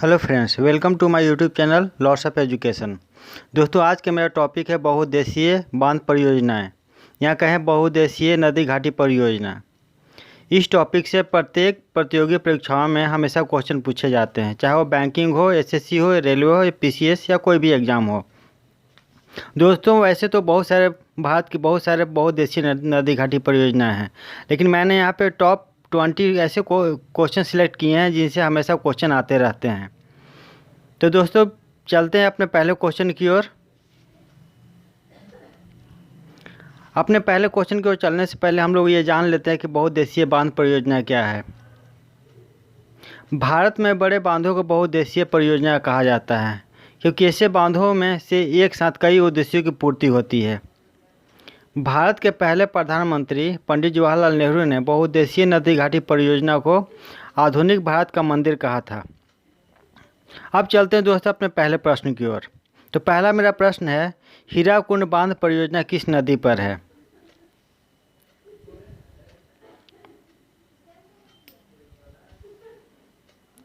Hello friends, welcome to my YouTube channel lots of education. दोस्तों, आज का मेरा टॉपिक है बहुउद्देशीय बांध परियोजनाएं, या कहें बहुउद्देशीय नदी घाटी परियोजना। इस टॉपिक से प्रत्येक प्रतियोगी परीक्षाओं में हमेशा क्वेश्चन पूछे जाते हैं, चाहे वो बैंकिंग हो, एसएससी हो, रेलवे हो, पीसीएस या कोई भी एग्ज़ाम हो। दोस्तों, वैसे तो भारत की बहुत सारे बहुउद्देशीय नदी घाटी परियोजनाएँ हैं, लेकिन मैंने यहाँ पे टॉप 20 ऐसे क्वेश्चन सिलेक्ट किए हैं जिनसे हमेशा क्वेश्चन आते रहते हैं। तो दोस्तों, चलते हैं अपने पहले क्वेश्चन की ओर। अपने पहले क्वेश्चन की ओर चलने से पहले हम लोग ये जान लेते हैं कि बहुउद्देशीय बांध परियोजना क्या है। भारत में बड़े बांधों को बहुउद्देशीय परियोजना कहा जाता है, क्योंकि ऐसे बांधों में से एक साथ कई उद्देश्यों की पूर्ति होती है। भारत के पहले प्रधानमंत्री पंडित जवाहरलाल नेहरू ने बहुउद्देशीय नदी घाटी परियोजना को आधुनिक भारत का मंदिर कहा था। अब चलते हैं दोस्तों अपने पहले प्रश्न की ओर। तो पहला मेरा प्रश्न है, हीराकुंड बांध परियोजना किस नदी पर है?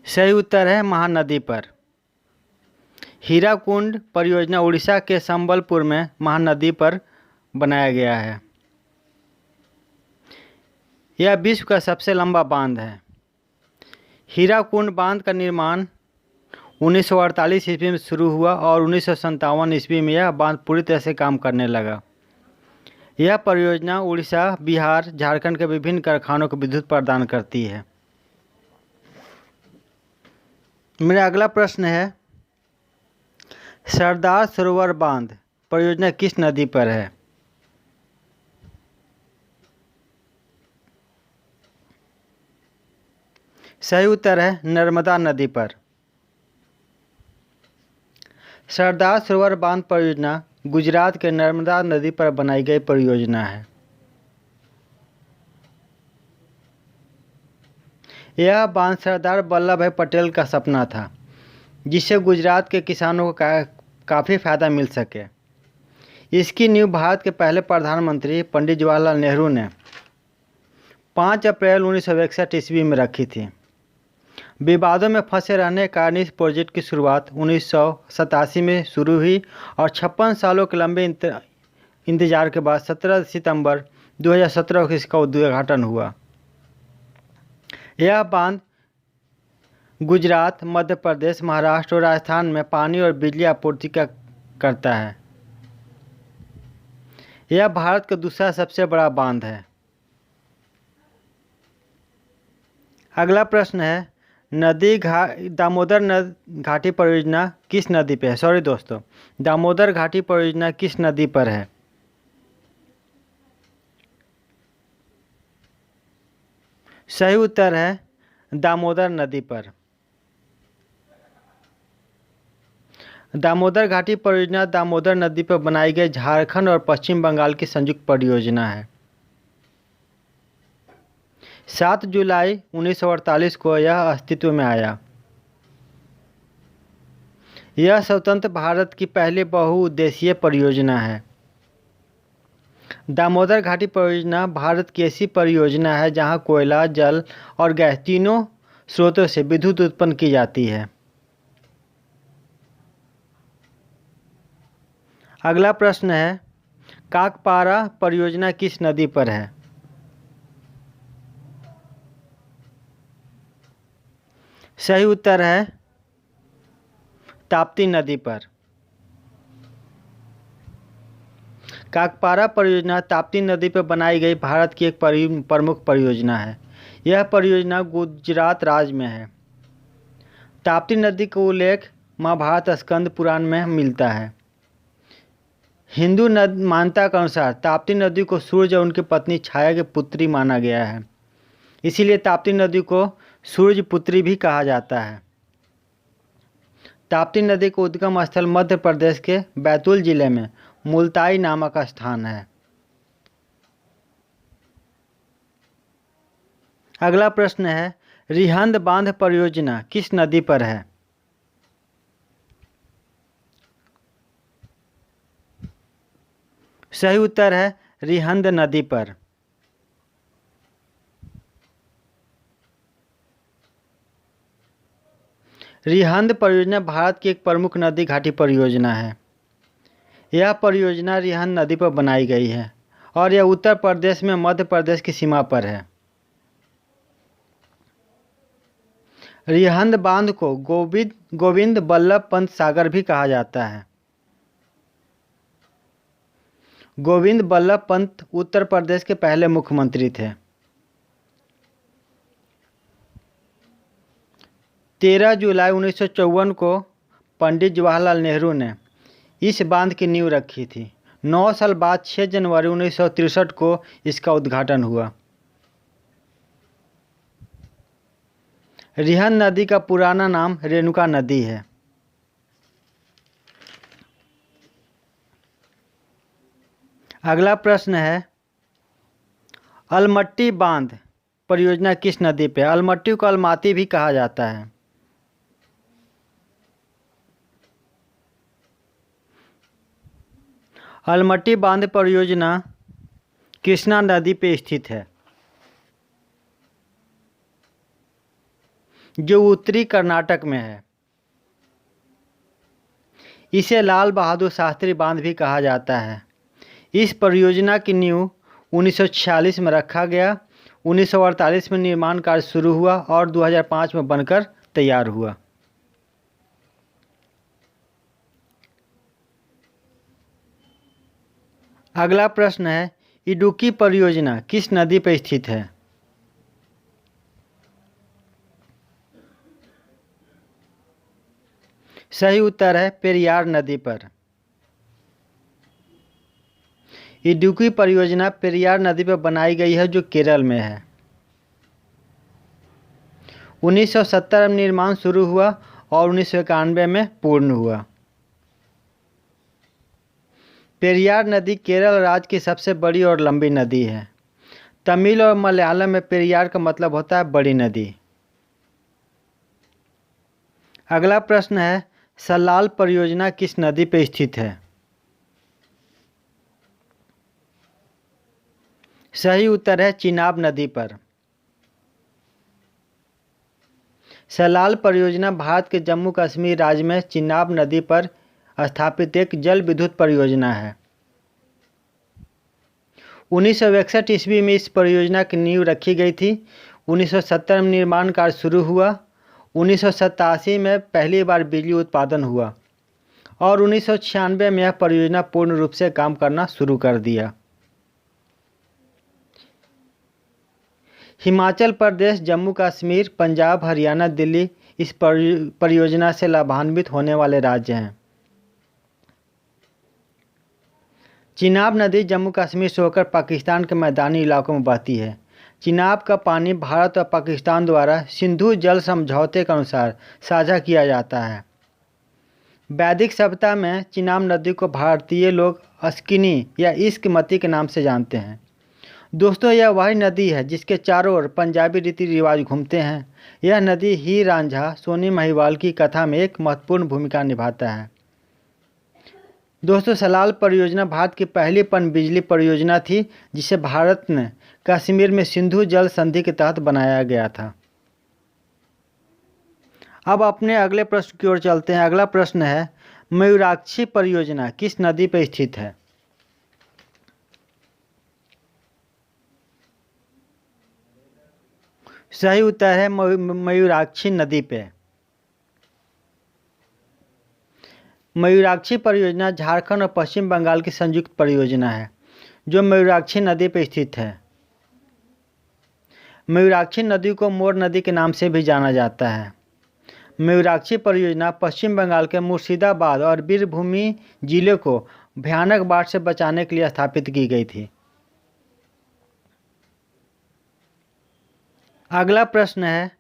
सही उत्तर है महानदी पर। हीराकुंड परियोजना उड़ीसा के संबलपुर में महानदी पर बनाया गया है। यह विश्व का सबसे लंबा बांध है। हीराकुंड बांध का निर्माण 1948 ईस्वी में शुरू हुआ और 1957 ईस्वी में यह बांध पूरी तरह से काम करने लगा। यह परियोजना उड़ीसा, बिहार, झारखंड के विभिन्न कारखानों को विद्युत प्रदान करती है। मेरा अगला प्रश्न है, सरदार सरोवर बांध परियोजना किस नदी पर है? सही उत्तर है नर्मदा नदी पर। सरदार सरोवर बांध परियोजना गुजरात के नर्मदा नदी पर बनाई गई परियोजना है। यह बांध सरदार वल्लभ भाई पटेल का सपना था, जिससे गुजरात के किसानों को काफ़ी फायदा मिल सके। इसकी नींव भारत के पहले प्रधानमंत्री पंडित जवाहरलाल नेहरू ने 5 अप्रैल 1961 ईस्वी में रखी थी। विवादों में फंसे रहने के कारण इस प्रोजेक्ट की शुरुआत 1987 में शुरू हुई और 56 सालों के लंबे इंतजार के बाद 17 सितंबर 2017 को इसका उद्घाटन हुआ। यह बांध गुजरात, मध्य प्रदेश, महाराष्ट्र और राजस्थान में पानी और बिजली आपूर्ति करता है। यह भारत का दूसरा सबसे बड़ा बांध है। अगला प्रश्न है, दामोदर घाटी परियोजना किस नदी पे है? सॉरी दोस्तों, दामोदर घाटी परियोजना किस नदी पर है? सही उत्तर है दामोदर नदी पर। दामोदर घाटी परियोजना दामोदर नदी पर बनाई गई झारखंड और पश्चिम बंगाल की संयुक्त परियोजना है। 7 जुलाई 1948 को यह अस्तित्व में आया। यह स्वतंत्र भारत की पहली बहुउद्देशीय परियोजना है। दामोदर घाटी परियोजना भारत की ऐसी परियोजना है जहां कोयला, जल और गैस तीनों स्रोतों से विद्युत उत्पन्न की जाती है। अगला प्रश्न है, काकपारा परियोजना किस नदी पर है? सही उत्तर है ताप्ती नदी पर। काकपारा परियोजना ताप्ती नदी पर बनाई गई भारत की एक प्रमुख परियोजना है। यह परियोजना गुजरात राज्य में है। ताप्ती नदी का उल्लेख महाभारत स्कंद पुराण में मिलता है। हिंदू मान्यता के अनुसार ताप्ती नदी को सूर्य और उनकी पत्नी छाया की पुत्री माना गया है, इसीलिए ताप्ती नदी को सूर्य पुत्री भी कहा जाता है। ताप्ती नदी का उद्गम स्थल मध्य प्रदेश के बैतूल जिले में मुल्ताई नामक स्थान है। अगला प्रश्न है, रिहंद बांध परियोजना किस नदी पर है? सही उत्तर है रिहंद नदी पर। रिहंद परियोजना भारत की एक प्रमुख नदी घाटी परियोजना है। यह परियोजना रिहंद नदी पर बनाई गई है और यह उत्तर प्रदेश में मध्य प्रदेश की सीमा पर है। रिहंद बांध को गोविंद बल्लभ पंत सागर भी कहा जाता है। गोविंद बल्लभ पंत उत्तर प्रदेश के पहले मुख्यमंत्री थे। 13 जुलाई 1954 को पंडित जवाहरलाल नेहरू ने इस बांध की नींव रखी थी। 9 साल बाद 6 जनवरी 1963 को इसका उद्घाटन हुआ। रिहंद नदी का पुराना नाम रेणुका नदी है। अगला प्रश्न है, अलमट्टी बांध परियोजना किस नदी पे? अलमट्टी को अलमाती भी कहा जाता है। अलमट्टी बांध परियोजना कृष्णा नदी पे स्थित है, जो उत्तरी कर्नाटक में है। इसे लाल बहादुर शास्त्री बांध भी कहा जाता है। इस परियोजना की नींव 1946 में रखा गया। 1948 में निर्माण कार्य शुरू हुआ और 2005 में बनकर तैयार हुआ। अगला प्रश्न है, इडुक्की परियोजना किस नदी पर स्थित है? सही उत्तर है पेरियार नदी पर। इडुक्की परियोजना पेरियार नदी पर बनाई गई है, जो केरल में है। 1970 में निर्माण शुरू हुआ और 1991 में पूर्ण हुआ। पेरियार नदी केरल राज्य की सबसे बड़ी और लंबी नदी है। तमिल और मलयालम में पेरियार का मतलब होता है बड़ी नदी। अगला प्रश्न है, सलाल परियोजना किस नदी पर स्थित है? सही उत्तर है चिनाब नदी पर। सलाल परियोजना भारत के जम्मू कश्मीर राज्य में चिनाब नदी पर स्थापित एक जल विद्युत परियोजना है। 1961 ईस्वी में इस परियोजना की नींव रखी गई थी। 1970 में निर्माण कार्य शुरू हुआ। 1987 में पहली बार बिजली उत्पादन हुआ और 1996 में यह परियोजना पूर्ण रूप से काम करना शुरू कर दिया। हिमाचल प्रदेश, जम्मू कश्मीर, पंजाब, हरियाणा, दिल्ली इस परियोजना से लाभान्वित होने वाले राज्य हैं। चिनाब नदी जम्मू कश्मीर से होकर पाकिस्तान के मैदानी इलाकों में बहती है। चिनाब का पानी भारत और पाकिस्तान द्वारा सिंधु जल समझौते के अनुसार साझा किया जाता है। वैदिक सभ्यता में चिनाब नदी को भारतीय लोग अस्किनी या इस्कमती के नाम से जानते हैं। दोस्तों, यह वही नदी है जिसके चारों ओर पंजाबी रीति रिवाज घूमते हैं। यह नदी हीर रांझा सोनी महिवाल की कथा में एक महत्वपूर्ण भूमिका निभाता है। दोस्तों, सलाल परियोजना भारत की पहली पनबिजली परियोजना थी, जिसे भारत ने कश्मीर में सिंधु जल संधि के तहत बनाया गया था। अब अपने अगले प्रश्न की ओर चलते हैं। अगला प्रश्न है, मयूराक्षी परियोजना किस नदी पर स्थित है? सही उत्तर है मयूराक्षी नदी पे। मयूराक्षी परियोजना झारखंड और पश्चिम बंगाल की संयुक्त परियोजना है, जो मयूराक्षी नदी पर स्थित है। मयूराक्षी नदी को मोर नदी के नाम से भी जाना जाता है। मयूराक्षी परियोजना पश्चिम बंगाल के मुर्शिदाबाद और बीरभूम जिले को भयानक बाढ़ से बचाने के लिए स्थापित की गई थी। अगला प्रश्न है,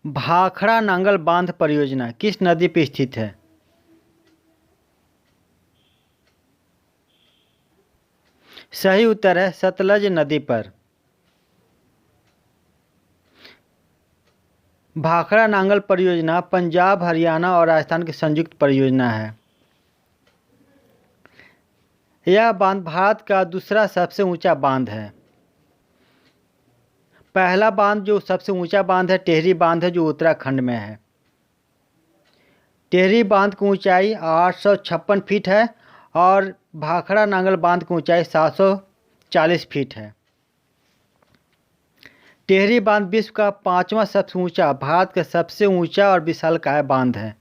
भाखड़ा नांगल बांध परियोजना किस नदी पर स्थित है? सही उत्तर है सतलज नदी पर। भाखड़ा नांगल परियोजना पंजाब, हरियाणा और राजस्थान की संयुक्त परियोजना है। यह बांध भारत का दूसरा सबसे ऊंचा बांध है। पहला बांध जो सबसे ऊंचा बांध है टेहरी बांध है, जो उत्तराखंड में है। टेहरी बांध की ऊंचाई 856 फीट है और भाखड़ा नांगल बांध की ऊंचाई 740 फीट है। टेहरी बांध विश्व का 5वां सबसे ऊंचा, भारत का सबसे ऊंचा और विशालकाय बांध है।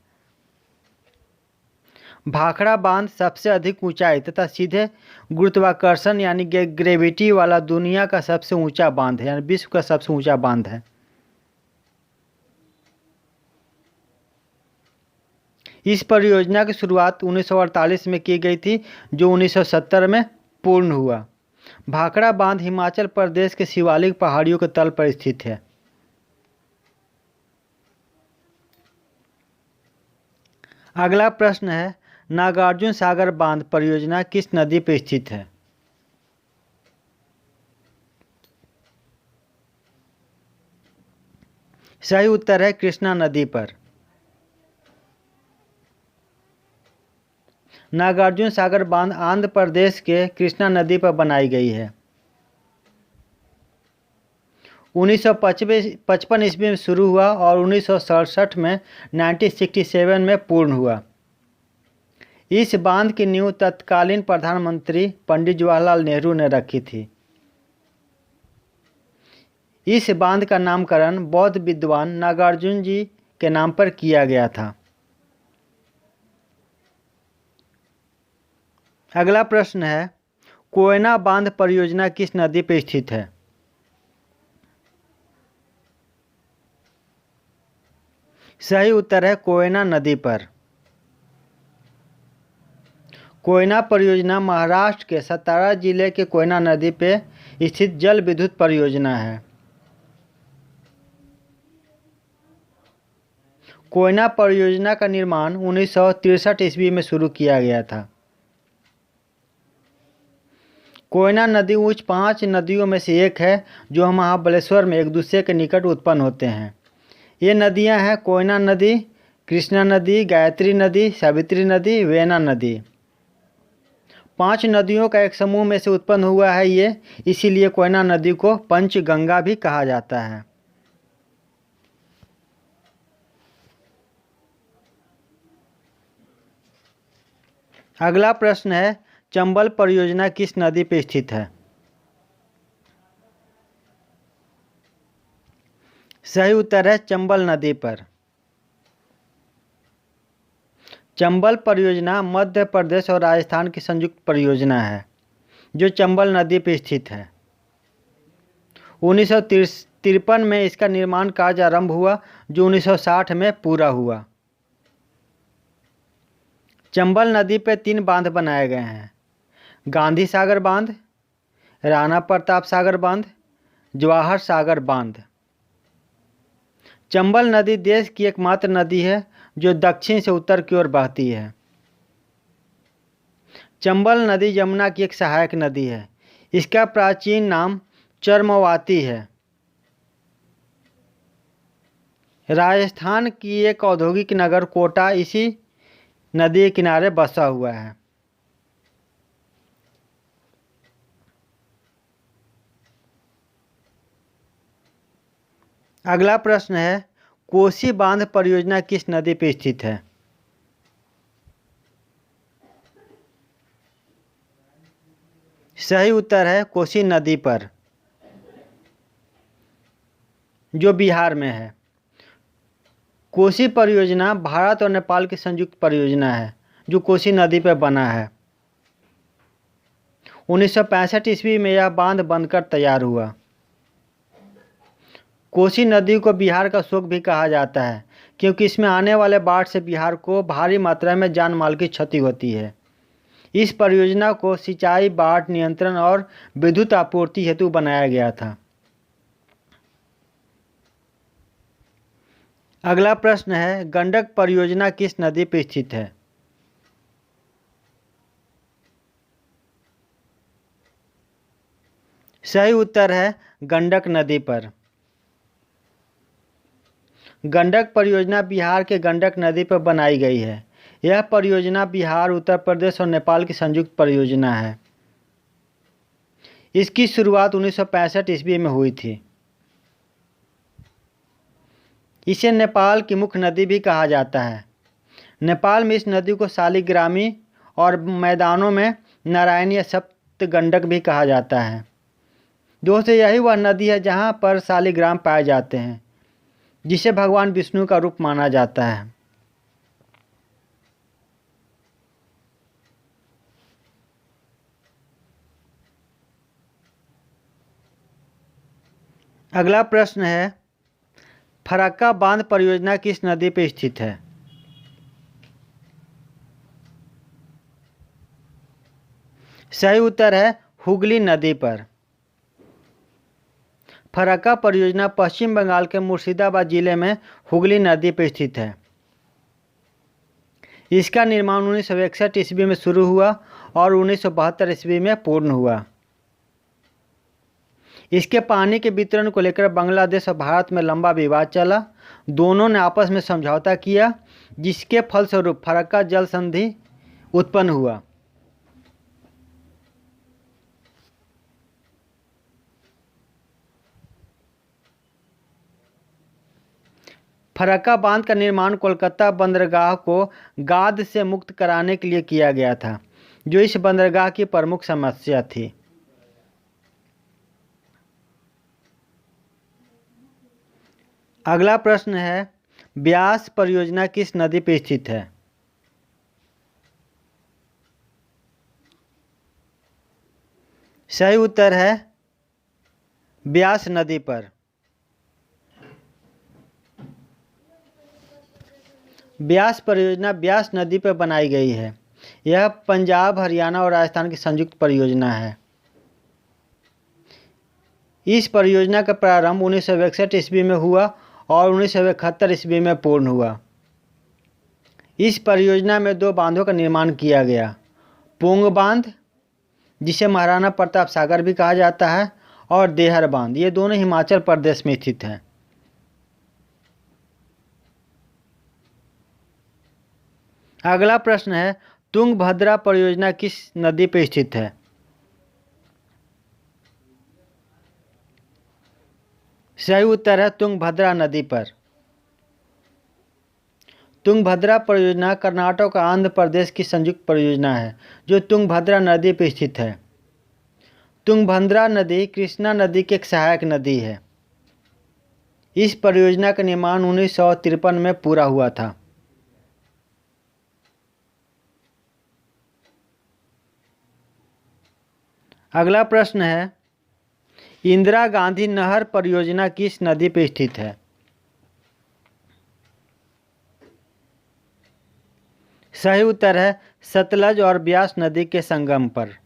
भाखड़ा बांध सबसे अधिक ऊंचाई तथा सीधे गुरुत्वाकर्षण यानी ग्रेविटी वाला दुनिया का सबसे ऊंचा बांध है, यानी विश्व का सबसे ऊंचा बांध है। इस परियोजना की शुरुआत 1948 में की गई थी, जो 1970 में पूर्ण हुआ। भाखड़ा बांध हिमाचल प्रदेश के शिवालिक पहाड़ियों के तल पर स्थित है। अगला प्रश्न है, नागार्जुन सागर बांध परियोजना किस नदी पर स्थित है? सही उत्तर है कृष्णा नदी पर। नागार्जुन सागर बांध आंध्र प्रदेश के कृष्णा नदी पर बनाई गई है। 1955 ईस्वी में शुरू हुआ और 1967 में 1967 में पूर्ण हुआ। इस बांध की नींव तत्कालीन प्रधानमंत्री पंडित जवाहरलाल नेहरू ने रखी थी। इस बांध का नामकरण बौद्ध विद्वान नागार्जुन जी के नाम पर किया गया था। अगला प्रश्न है, कोयना बांध परियोजना किस नदी पर स्थित है? सही उत्तर है कोयना नदी पर। कोयना परियोजना महाराष्ट्र के सतारा जिले के कोयना नदी पर स्थित जल विद्युत परियोजना है। कोयना परियोजना का निर्माण 1963 ईस्वी में शुरू किया गया था। कोयना नदी उच्च 5 नदियों में से एक है, जो महाबलेश्वर में एक दूसरे के निकट उत्पन्न होते हैं। ये नदियां हैं कोयना नदी, कृष्णा नदी, गायत्री नदी, सावित्री नदी, वेना नदी। 5 नदियों का एक समूह में से उत्पन्न हुआ है ये, इसीलिए कोयना नदी को पंचगंगा भी कहा जाता है। अगला प्रश्न है, चंबल परियोजना किस नदी पर स्थित है? सही उत्तर है चंबल नदी पर। चंबल परियोजना मध्य प्रदेश और राजस्थान की संयुक्त परियोजना है, जो चंबल नदी पर स्थित है। 1953 में इसका निर्माण कार्य आरंभ हुआ, जो 1960 में पूरा हुआ। चंबल नदी पर 3 बांध बनाए गए हैं, गांधी सागर बांध, राणा प्रताप सागर बांध, जवाहर सागर बांध। चंबल नदी देश की एकमात्र नदी है जो दक्षिण से उत्तर की ओर बहती है। चंबल नदी यमुना की एक सहायक नदी है। इसका प्राचीन नाम चर्मवाती है। राजस्थान की एक औद्योगिक नगर कोटा इसी नदी के किनारे बसा हुआ है। अगला प्रश्न है, कोसी बांध परियोजना किस नदी पर स्थित है? सही उत्तर है कोसी नदी पर, जो बिहार में है। कोसी परियोजना भारत और नेपाल की संयुक्त परियोजना है, जो कोसी नदी पर बना है। 1965 ईस्वी में यह बांध बनकर तैयार हुआ। कोसी नदी को बिहार का शोक भी कहा जाता है, क्योंकि इसमें आने वाले बाढ़ से बिहार को भारी मात्रा में जान माल की क्षति होती है। इस परियोजना को सिंचाई, बाढ़ नियंत्रण और विद्युत आपूर्ति हेतु बनाया गया था। अगला प्रश्न है, गंडक परियोजना किस नदी पर स्थित है? सही उत्तर है गंडक नदी पर। गंडक परियोजना बिहार के गंडक नदी पर बनाई गई है। यह परियोजना बिहार, उत्तर प्रदेश और नेपाल की संयुक्त परियोजना है। इसकी शुरुआत 1965 ईस्वी में हुई थी। इसे नेपाल की मुख्य नदी भी कहा जाता है। नेपाल में इस नदी को शालिग्रामी और मैदानों में नारायणी या सप्तगंडक भी कहा जाता है। दोस्तों, यही वह नदी है जहाँ पर शालिग्राम पाए जाते हैं, जिसे भगवान विष्णु का रूप माना जाता है। अगला प्रश्न है, फरक्का बांध परियोजना किस नदी पर स्थित है? सही उत्तर है हुगली नदी पर। फरक्का परियोजना पश्चिम बंगाल के मुर्शिदाबाद जिले में हुगली नदी पर स्थित है। इसका निर्माण 1961 ईस्वी में शुरू हुआ और 1972 ईस्वी में पूर्ण हुआ। इसके पानी के वितरण को लेकर बांग्लादेश और भारत में लंबा विवाद चला। दोनों ने आपस में समझौता किया, जिसके फलस्वरूप फरक्का जल संधि उत्पन्न हुआ। फरक्का बांध का निर्माण कोलकाता बंदरगाह को गाद से मुक्त कराने के लिए किया गया था, जो इस बंदरगाह की प्रमुख समस्या थी। अगला प्रश्न है, ब्यास परियोजना किस नदी पर स्थित है? सही उत्तर है ब्यास नदी पर। ब्यास परियोजना ब्यास नदी पर बनाई गई है। यह पंजाब, हरियाणा और राजस्थान की संयुक्त परियोजना है। इस परियोजना का प्रारंभ 1961 ईस्वी में हुआ और 1971 ईस्वी में पूर्ण हुआ। इस परियोजना में 2 बांधों का निर्माण किया गया, पोंग बांध, जिसे महाराणा प्रताप सागर भी कहा जाता है, और देहर बांध। ये दोनों हिमाचल प्रदेश में स्थित हैं। अगला प्रश्न है, तुंगभद्रा परियोजना किस नदी पर स्थित है? सही उत्तर है तुंगभद्रा नदी पर। तुंगभद्रा परियोजना कर्नाटक और आंध्र प्रदेश की संयुक्त परियोजना है, जो तुंगभद्रा नदी पर स्थित है। तुंगभद्रा नदी कृष्णा नदी की एक सहायक नदी है। इस परियोजना का निर्माण 1953 में पूरा हुआ था। अगला प्रश्न है, इंदिरा गांधी नहर परियोजना किस नदी पर स्थित है? सही उत्तर है सतलज और ब्यास नदी के संगम पर।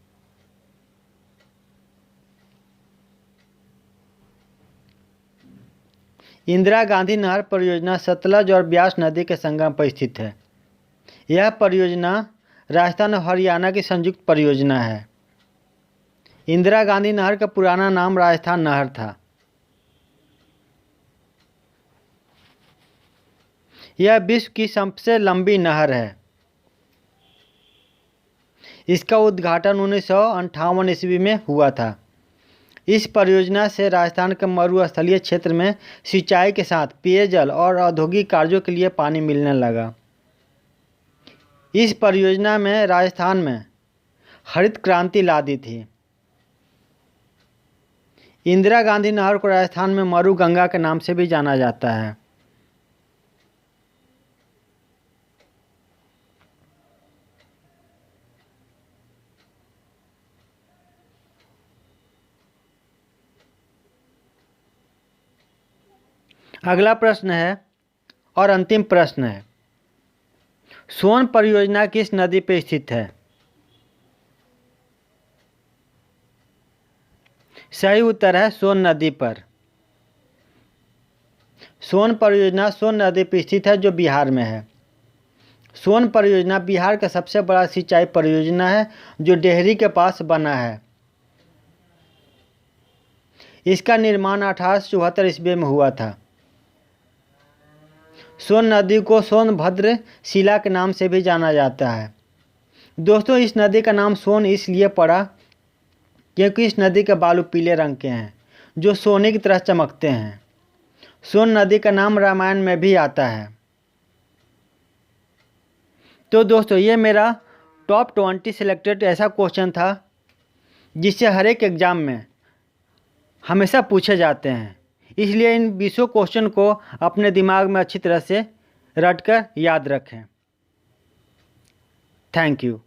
इंदिरा गांधी नहर परियोजना सतलज और ब्यास नदी के संगम पर स्थित है। यह परियोजना राजस्थान और हरियाणा की संयुक्त परियोजना है। इंदिरा गांधी नहर का पुराना नाम राजस्थान नहर था। यह विश्व की सबसे लंबी नहर है। इसका उद्घाटन 1958 ईस्वी में हुआ था। इस परियोजना से राजस्थान के मरुस्थलीय क्षेत्र में सिंचाई के साथ पेयजल और औद्योगिक कार्यों के लिए पानी मिलने लगा। इस परियोजना में राजस्थान में हरित क्रांति ला दी थी। इंदिरा गांधी नहर को राजस्थान में मरु गंगा के नाम से भी जाना जाता है। अगला प्रश्न है और अंतिम प्रश्न है, सोन परियोजना किस नदी पर स्थित है? सही उत्तर है सोन नदी पर। सोन परियोजना सोन नदी पर स्थित है, जो बिहार में है। सोन परियोजना बिहार का सबसे बड़ा सिंचाई परियोजना है, जो डेहरी के पास बना है। इसका निर्माण 1874 ईस्वी में हुआ था। सोन नदी को सोनभद्र शिला के नाम से भी जाना जाता है। दोस्तों, इस नदी का नाम सोन इसलिए पड़ा क्योंकि इस नदी के बालू पीले रंग के हैं, जो सोने की तरह चमकते हैं। सोन नदी का नाम रामायण में भी आता है। तो दोस्तों ये मेरा टॉप 20 सिलेक्टेड ऐसा क्वेश्चन था जिससे हर एक एग्ज़ाम में हमेशा पूछे जाते हैं, इसलिए इन 20 क्वेश्चन को अपने दिमाग में अच्छी तरह से रट कर याद रखें। Thank you.